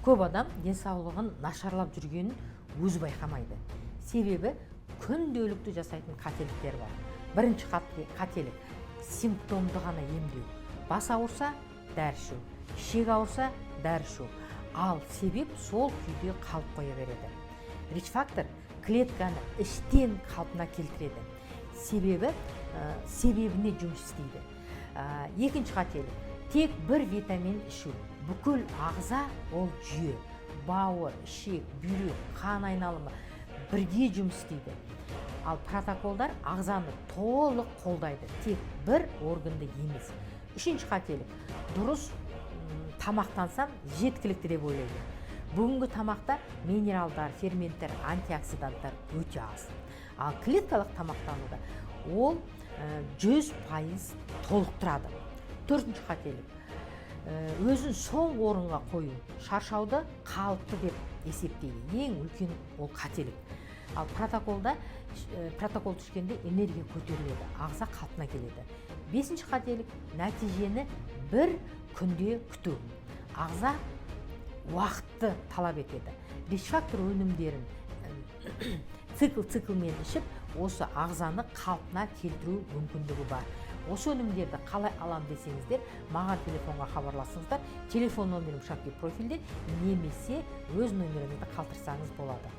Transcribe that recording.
Көп адам денсаулығын нашарлап жүргенін өзі байқамайды. Себебі күнделікті жасайтын қателіктер бар. Бірінші қателік симптомды ғана емдеу. Бас ауырса дәрі ішу, ішек ауырса дәрі ішу. Ал себеп сол күйде қалып қоя береді. Рич-фактор клетканы іштен қалпына келтіреді. Себебіне жұмыс істейді. Екінші қателік тек бір витамин ішу. Бүкіл ағза ол жүйе. Бауыр, ішек, бүйрек, қан айналымы бірге жұмыс істейді. Ал протоколдар ағзаны толық қолдайды, тек бір органды емес. Үшінші қателік дұрыс тамақтансам жеткілікті деп ойлайды. Бүгінгі тамақта минералдар, ферменттер, антиоксиданттар өте аз. Ал клеткалық тамақтануда ол 100% толықтырады. Төртінші қателік өзін соңғы орынға қою, шаршауды қалыпты деп есептейді. Ең үлкен ол қателік. Ал протокол түскенде энергия көтеріледі, ағза қалпына келеді. Бесінші қателік нәтижені бір күнде күту. Ағза уақытты талап етеді. Рич-фактор өнімдерін циклмен ішіп, осы ағзаны қалпына келтіру мүмкіндігі бар. Осы өнімдерді қалай алам десеңіздер, маған телефонға хабарласыңыздар. Телефон номерім шапки профильде, немесе өз номеріңізді қалдырсаңыз болады.